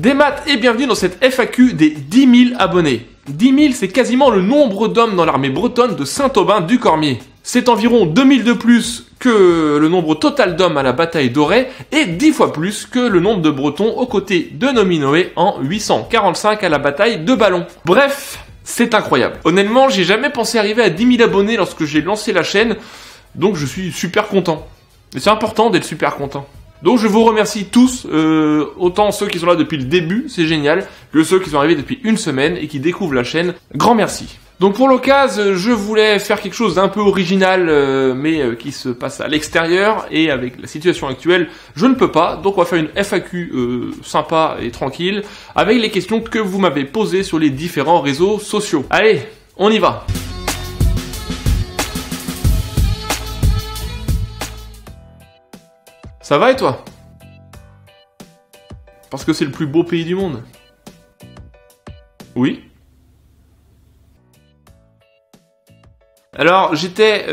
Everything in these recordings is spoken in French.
Des maths et bienvenue dans cette FAQ des 10 000 abonnés. 10 000, c'est quasiment le nombre d'hommes dans l'armée bretonne de Saint-Aubin du Cormier. C'est environ 2000 de plus que le nombre total d'hommes à la bataille d'Auray et 10 fois plus que le nombre de Bretons aux côtés de Nominoé en 845 à la bataille de Ballon. Bref, c'est incroyable. Honnêtement, j'ai jamais pensé arriver à 10 000 abonnés lorsque j'ai lancé la chaîne, donc je suis super content. Et c'est important d'être super content. Donc je vous remercie tous, autant ceux qui sont là depuis le début, c'est génial, que ceux qui sont arrivés depuis une semaine et qui découvrent la chaîne. Grand merci. Donc pour l'occasion, je voulais faire quelque chose d'un peu original, mais qui se passe à l'extérieur, et avec la situation actuelle, je ne peux pas. Donc on va faire une FAQ sympa et tranquille, avec les questions que vous m'avez posées sur les différents réseaux sociaux. Allez, on y va. Ça va et toi? Parce que c'est le plus beau pays du monde. Oui. Alors, j'étais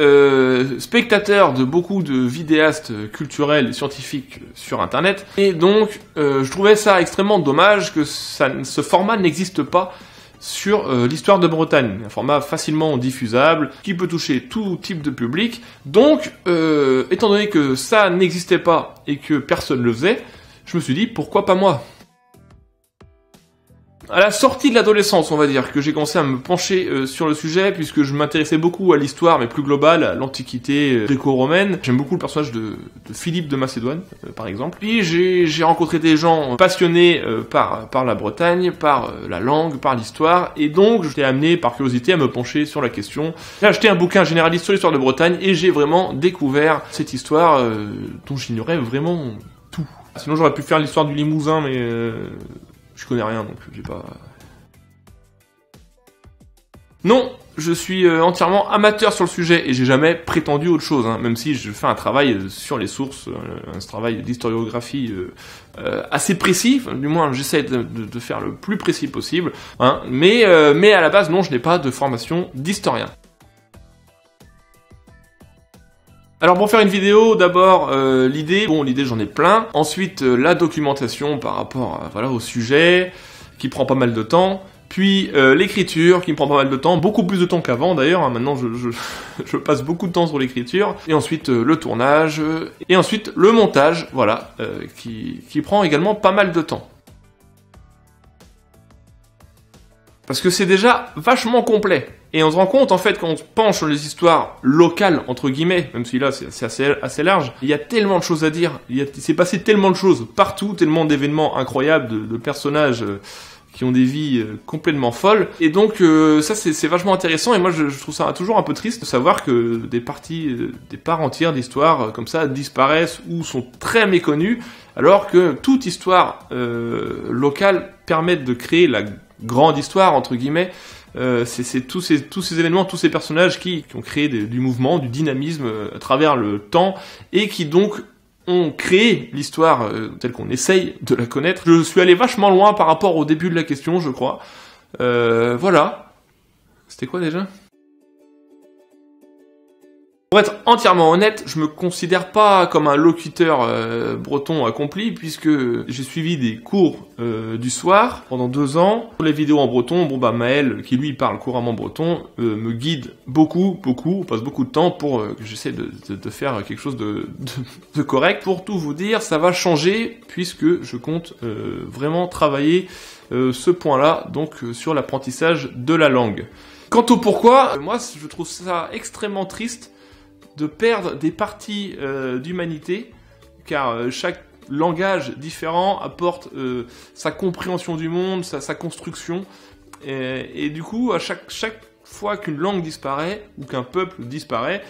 spectateur de beaucoup de vidéastes culturels et scientifiques sur Internet, et donc je trouvais ça extrêmement dommage que ce format n'existe pas sur l'histoire de Bretagne, un format facilement diffusable, qui peut toucher tout type de public. Donc, étant donné que ça n'existait pas et que personne ne le faisait, je me suis dit, pourquoi pas moi? À la sortie de l'adolescence, on va dire, que j'ai commencé à me pencher sur le sujet, puisque je m'intéressais beaucoup à l'histoire, mais plus globale, à l'Antiquité gréco-romaine. J'aime beaucoup le personnage de Philippe de Macédoine, par exemple. Puis j'ai rencontré des gens passionnés par la Bretagne, par la langue, par l'histoire, et donc j'étais amené par curiosité à me pencher sur la question. J'ai acheté un bouquin généraliste sur l'histoire de Bretagne, et j'ai vraiment découvert cette histoire dont j'ignorais vraiment tout. Sinon j'aurais pu faire l'histoire du Limousin, mais... je connais rien, donc j'ai pas... Non, je suis entièrement amateur sur le sujet et j'ai jamais prétendu autre chose, hein, même si je fais un travail sur les sources, un travail d'historiographie assez précis, du moins j'essaie de faire le plus précis possible, hein, mais à la base, non, je n'ai pas de formation d'historien. Alors pour faire une vidéo, d'abord l'idée j'en ai plein, ensuite la documentation par rapport à, au sujet, qui prend pas mal de temps, puis l'écriture, qui me prend pas mal de temps, beaucoup plus de temps qu'avant d'ailleurs, hein, maintenant je passe beaucoup de temps sur l'écriture, et ensuite le tournage, et ensuite le montage, qui prend également pas mal de temps. Parce que c'est déjà vachement complet. Et on se rend compte, en fait, quand on se penche sur les histoires locales, entre guillemets, même si là, c'est assez large, il y a tellement de choses à dire. Il s'est passé tellement de choses partout, tellement d'événements incroyables, de personnages qui ont des vies complètement folles. Et donc, ça, c'est vachement intéressant. Et moi, je trouve ça toujours un peu triste de savoir que des parts entières d'histoires comme ça disparaissent ou sont très méconnues, alors que toute histoire locale permet de créer la grande histoire, entre guillemets. C'est tous ces événements, tous ces personnages qui ont créé du mouvement, du dynamisme à travers le temps, et qui donc ont créé l'histoire telle qu'on essaye de la connaître. Je suis allé vachement loin par rapport au début de la question, je crois. Voilà. C'était quoi déjà ? Pour être entièrement honnête, je me considère pas comme un locuteur breton accompli, puisque j'ai suivi des cours du soir pendant 2 ans. Pour les vidéos en breton, Maël, qui lui parle couramment breton, me guide beaucoup, on passe beaucoup de temps pour que j'essaie de faire quelque chose de correct. Pour tout vous dire, ça va changer, puisque je compte vraiment travailler ce point-là, donc sur l'apprentissage de la langue. Quant au pourquoi, moi je trouve ça extrêmement triste de perdre des parties d'humanité, car chaque langage différent apporte sa compréhension du monde, sa construction, et du coup, à chaque fois qu'une langue disparaît, ou qu'un peuple disparaît,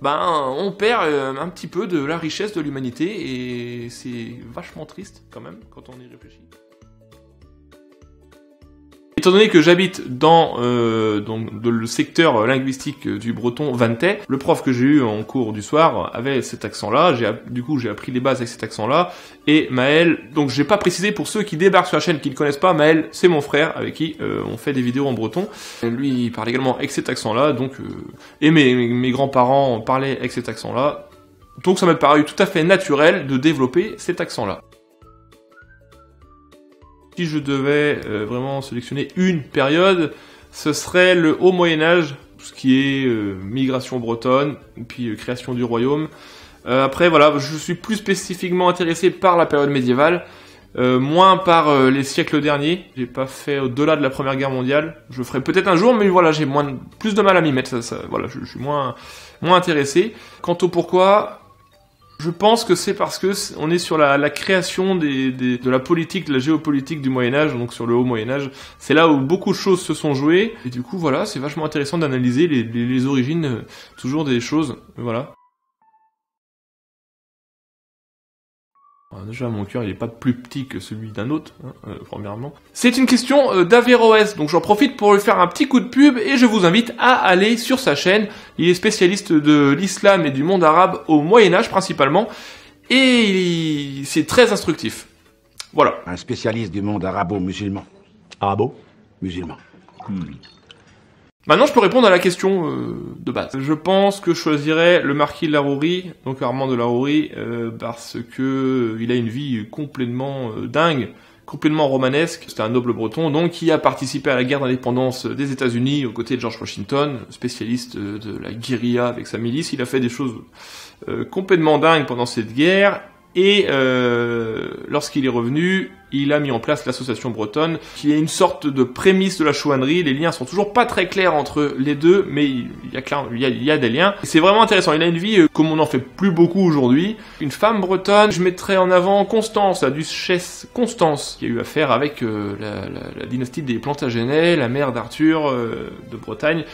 on perd un petit peu de la richesse de l'humanité, et c'est vachement triste quand même, quand on y réfléchit. Étant donné que j'habite dans le secteur linguistique du breton vantais, le prof que j'ai eu en cours du soir avait cet accent-là, du coup j'ai appris les bases avec cet accent-là, et Maël, donc j'ai pas précisé pour ceux qui débarquent sur la chaîne qui ne connaissent pas, Maël c'est mon frère avec qui on fait des vidéos en breton, lui il parle également avec cet accent-là, donc et mes grands-parents parlaient avec cet accent-là, donc ça m'a paru tout à fait naturel de développer cet accent-là. Si je devais vraiment sélectionner une période, ce serait le Haut Moyen-Âge, tout ce qui est migration bretonne, puis création du royaume. Après, voilà, je suis plus spécifiquement intéressé par la période médiévale, moins par les siècles derniers. J'ai pas fait au-delà de la Première Guerre mondiale. Je ferai peut-être un jour, mais voilà, j'ai plus de mal à m'y mettre. Voilà, je suis moins intéressé. Quant au pourquoi, je pense que c'est parce que on est sur la création de la politique, de la géopolitique du Moyen-Âge, donc sur le Haut Moyen-Âge. C'est là où beaucoup de choses se sont jouées. Et du coup, voilà, c'est vachement intéressant d'analyser les origines, toujours des choses. Voilà. Alors déjà, mon cœur, il est pas plus petit que celui d'un autre, hein, premièrement. C'est une question d'Averroès, donc j'en profite pour lui faire un petit coup de pub et je vous invite à aller sur sa chaîne. Il est spécialiste de l'islam et du monde arabe au Moyen-Âge principalement, et c'est très instructif. Voilà. Un spécialiste du monde arabo-musulman. Arabo-musulman. Maintenant, je peux répondre à la question de base. Je pense que je choisirais le marquis de la Rouerie, donc Armand de la Rouerie, parce que il a une vie complètement dingue, complètement romanesque. C'était un noble breton, donc qui a participé à la guerre d'indépendance des États-Unis aux côtés de George Washington, spécialiste de la guérilla avec sa milice. Il a fait des choses complètement dingues pendant cette guerre. Et lorsqu'il est revenu, il a mis en place l'association bretonne, qui est une sorte de prémisse de la chouannerie. Les liens sont toujours pas très clairs entre les deux, mais il y a des liens. C'est vraiment intéressant. Il a une vie comme on n'en fait plus beaucoup aujourd'hui. Une femme bretonne, je mettrais en avant Constance, la duchesse Constance, qui a eu affaire avec la dynastie des Plantagenets, la mère d'Arthur de Bretagne.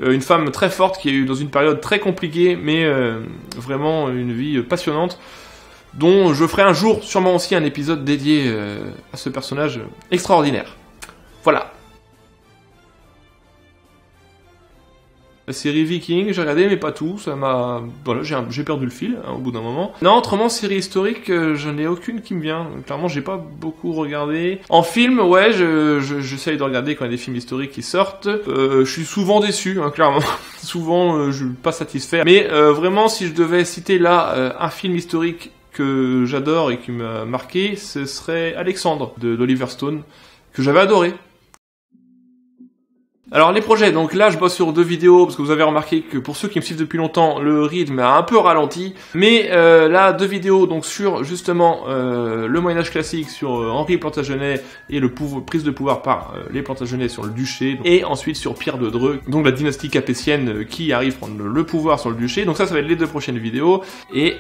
Une femme très forte qui a eu dans une période très compliquée, mais vraiment une vie passionnante, dont je ferai un jour sûrement aussi un épisode dédié à ce personnage extraordinaire. Voilà. La série Viking, j'ai regardé mais pas tout, ça m'a... Voilà, j'ai perdu le fil au bout d'un moment. Non, autrement, série historique, je n'ai aucune qui me vient. Clairement, j'ai pas beaucoup regardé. En film, ouais, j'essaye de regarder quand il y a des films historiques qui sortent. Je suis souvent déçu, hein, clairement. Souvent, je suis pas satisfait. Mais vraiment, si je devais citer là un film historique que j'adore et qui m'a marqué, ce serait Alexandre d'Oliver Stone, que j'avais adoré. Alors les projets, donc là je bosse sur 2 vidéos, parce que vous avez remarqué que pour ceux qui me suivent depuis longtemps, le rythme a un peu ralenti, mais là 2 vidéos donc sur justement le Moyen-Âge classique, sur Henri Plantagenet et prise de pouvoir par les Plantagenets sur le duché, et ensuite sur Pierre de Dreux, donc la dynastie capétienne qui arrive prendre le pouvoir sur le duché. Donc ça va être les 2 prochaines vidéos, et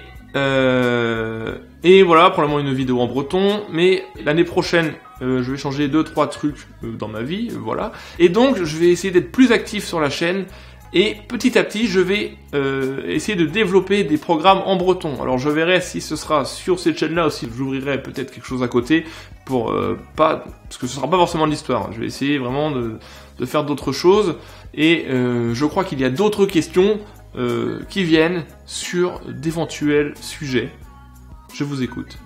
voilà, probablement une vidéo en breton, mais l'année prochaine, je vais changer 2-3 trucs dans ma vie, voilà. Et donc, je vais essayer d'être plus actif sur la chaîne, et petit à petit, je vais essayer de développer des programmes en breton. Alors, je verrai si ce sera sur cette chaîne-là, ou si j'ouvrirai peut-être quelque chose à côté, pour parce que ce sera pas forcément de l'histoire. Je vais essayer vraiment de faire d'autres choses, et je crois qu'il y a d'autres questions qui viennent sur d'éventuels sujets. Je vous écoute.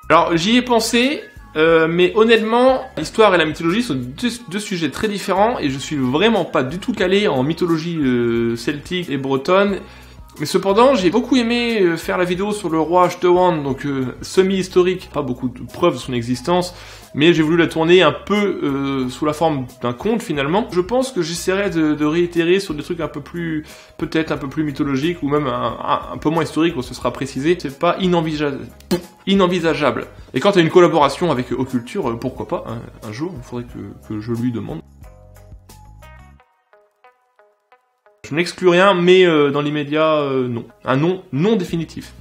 Alors j'y ai pensé, mais honnêtement, l'histoire et la mythologie sont deux sujets très différents, et je suis vraiment pas du tout calé en mythologie celtique et bretonne. Mais cependant, j'ai beaucoup aimé faire la vidéo sur le roi Chtoan, donc semi-historique, pas beaucoup de preuves de son existence, mais j'ai voulu la tourner un peu sous la forme d'un conte finalement. Je pense que j'essaierai de réitérer sur des trucs un peu plus, peut-être un peu plus mythologiques, ou même un peu moins historiques, où ce sera précisé. C'est pas inenvisageable. Et quand t'as une collaboration avec Occulture, pourquoi pas, hein, un jour, il faudrait que je lui demande. Je n'exclus rien, mais dans l'immédiat, non. Un non définitif.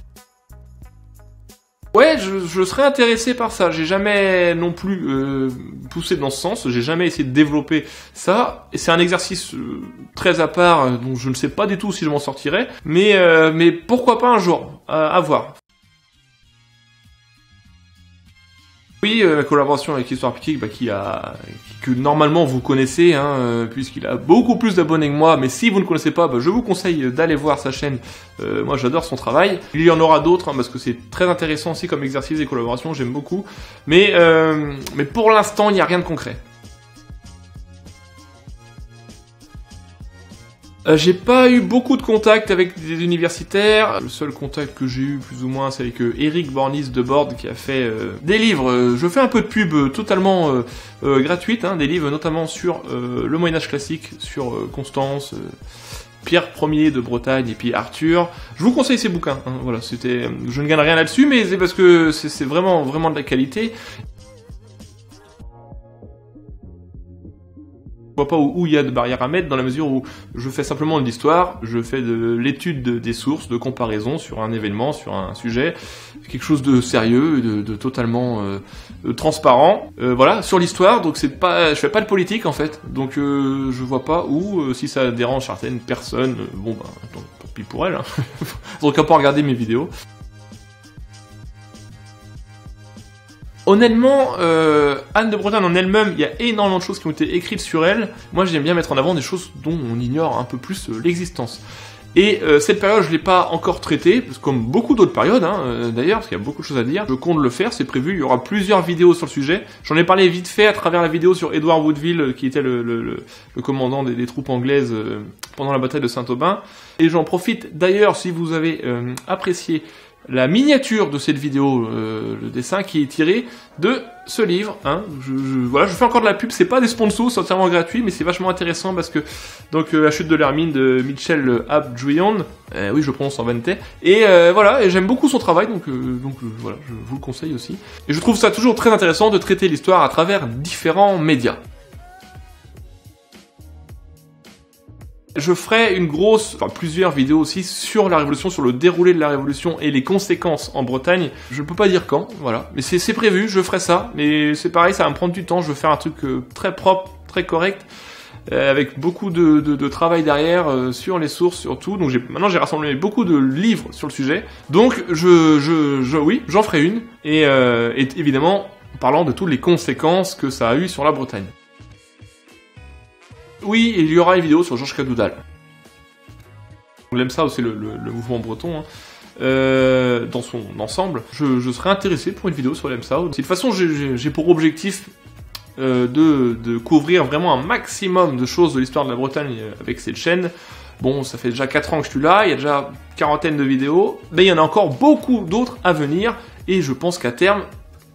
Ouais, je serais intéressé par ça. J'ai jamais non plus poussé dans ce sens. J'ai jamais essayé de développer ça. Et c'est un exercice très à part, dont je ne sais pas du tout si je m'en sortirai. Mais pourquoi pas un jour, à voir. Oui, la collaboration avec Histoire Piquée, que normalement vous connaissez, hein, puisqu'il a beaucoup plus d'abonnés que moi, mais si vous ne connaissez pas, je vous conseille d'aller voir sa chaîne. Moi j'adore son travail. Il y en aura d'autres, hein, parce que c'est très intéressant aussi comme exercice et collaboration, j'aime beaucoup. Mais pour l'instant, il n'y a rien de concret. J'ai pas eu beaucoup de contacts avec des universitaires. Le seul contact que j'ai eu plus ou moins c'est avec Eric Bornis de Borde qui a fait des livres. Je fais un peu de pub totalement gratuite, hein, des livres notamment sur le Moyen-Âge classique, sur Constance, Pierre Ier de Bretagne et puis Arthur. Je vous conseille ces bouquins, hein, voilà, je ne gagne rien là-dessus, mais c'est parce que c'est vraiment de la qualité. Je vois pas où il y a de barrières à mettre dans la mesure où je fais simplement de l'histoire, je fais de l'étude des sources, de comparaison sur un événement, sur un sujet, quelque chose de sérieux, de totalement transparent. Voilà, sur l'histoire, donc je fais pas de politique en fait, donc je vois pas où, si ça dérange certaines personnes, bon bah tant pis pour elles, hein. Donc à pas regarder mes vidéos. Honnêtement, Anne de Bretagne en elle-même, il y a énormément de choses qui ont été écrites sur elle. Moi, j'aime bien mettre en avant des choses dont on ignore un peu plus l'existence. Et cette période, je l'ai pas encore traitée, comme beaucoup d'autres périodes, hein, d'ailleurs, parce qu'il y a beaucoup de choses à dire. Je compte le faire, c'est prévu, il y aura plusieurs vidéos sur le sujet. J'en ai parlé vite fait à travers la vidéo sur Edward Woodville, qui était le commandant des troupes anglaises pendant la bataille de Saint-Aubin. Et j'en profite d'ailleurs, si vous avez apprécié la miniature de cette vidéo, le dessin qui est tiré de ce livre, hein. Voilà, je fais encore de la pub, c'est pas des sponsors, c'est entièrement gratuit, mais c'est vachement intéressant parce que, donc, La chute de l'Hermine de Mitchell Abjuyon, oui, je prononce en vanité, et voilà, et j'aime beaucoup son travail, donc voilà, je vous le conseille aussi. Et je trouve ça toujours très intéressant de traiter l'histoire à travers différents médias. Je ferai plusieurs vidéos aussi sur la Révolution, sur le déroulé de la Révolution et les conséquences en Bretagne. Je peux pas dire quand, voilà. Mais c'est prévu, je ferai ça. Mais c'est pareil, ça va me prendre du temps. Je veux faire un truc très propre, très correct, avec beaucoup de travail derrière, sur les sources, sur tout. Donc maintenant j'ai rassemblé beaucoup de livres sur le sujet. Donc oui, j'en ferai une. Et évidemment, en parlant de toutes les conséquences que ça a eu sur la Bretagne. Oui, il y aura une vidéo sur Georges Cadoudal. L'EMSA, c'est le mouvement breton, hein. Dans son ensemble. Je serais intéressé pour une vidéo sur l'EMSA. De toute façon, j'ai pour objectif de couvrir vraiment un maximum de choses de l'histoire de la Bretagne avec cette chaîne. Bon, ça fait déjà 4 ans que je suis là, il y a déjà une quarantaine de vidéos, mais il y en a encore beaucoup d'autres à venir, et je pense qu'à terme,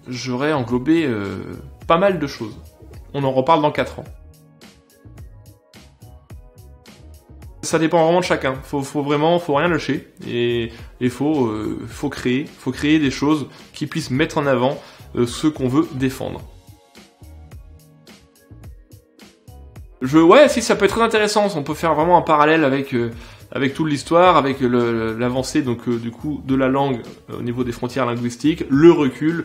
j'aurai englobé pas mal de choses. On en reparle dans 4 ans. Ça dépend vraiment de chacun. Faut rien lâcher et faut créer des choses qui puissent mettre en avant ce qu'on veut défendre. Ouais, si ça peut être très intéressant. On peut faire vraiment un parallèle avec toute l'histoire, avec l'avancée donc du coup de la langue au niveau des frontières linguistiques, le recul.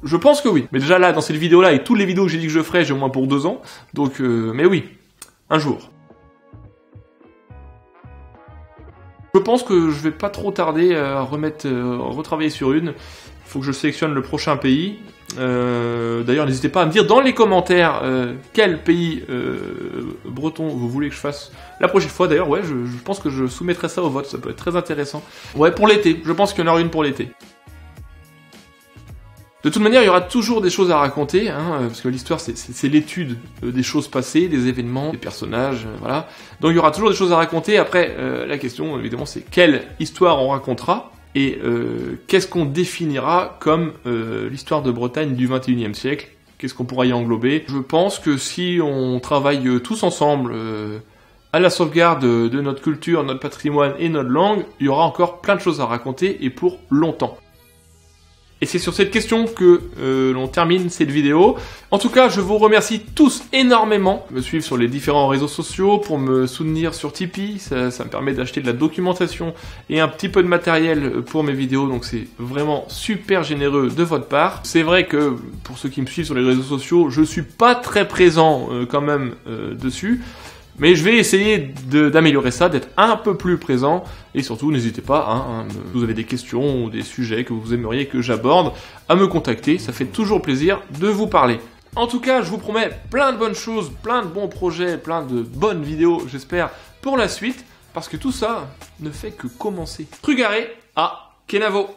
Je pense que oui. Mais déjà là, dans cette vidéo-là et toutes les vidéos que j'ai dit que je ferais, j'ai au moins pour 2 ans. Donc, mais oui, un jour. Je pense que je vais pas trop tarder à retravailler sur une. Il faut que je sélectionne le prochain pays. D'ailleurs, n'hésitez pas à me dire dans les commentaires quel pays breton vous voulez que je fasse la prochaine fois. D'ailleurs, ouais, je pense que je soumettrai ça au vote. Ça peut être très intéressant. Ouais, pour l'été. Je pense qu'il y en aura une pour l'été. De toute manière, il y aura toujours des choses à raconter, hein, parce que l'histoire, c'est l'étude des choses passées, des événements, des personnages, voilà. Donc il y aura toujours des choses à raconter. Après, la question, évidemment, c'est quelle histoire on racontera, et qu'est-ce qu'on définira comme l'histoire de Bretagne du XXIe siècle, qu'est-ce qu'on pourra y englober. Je pense que si on travaille tous ensemble à la sauvegarde de notre culture, notre patrimoine et notre langue, il y aura encore plein de choses à raconter, et pour longtemps. Et c'est sur cette question que l'on termine cette vidéo. En tout cas, je vous remercie tous énormément de me suivre sur les différents réseaux sociaux, pour me soutenir sur Tipeee. Ça me permet d'acheter de la documentation et un petit peu de matériel pour mes vidéos. Donc c'est vraiment super généreux de votre part. C'est vrai que pour ceux qui me suivent sur les réseaux sociaux, je suis pas très présent quand même dessus. Mais je vais essayer d'améliorer ça, d'être un peu plus présent, et surtout n'hésitez pas, si vous avez des questions ou des sujets que vous aimeriez que j'aborde, à me contacter, ça fait toujours plaisir de vous parler. En tout cas, je vous promets plein de bonnes choses, plein de bons projets, plein de bonnes vidéos, j'espère, pour la suite, parce que tout ça ne fait que commencer. Trugaré à Kenavo.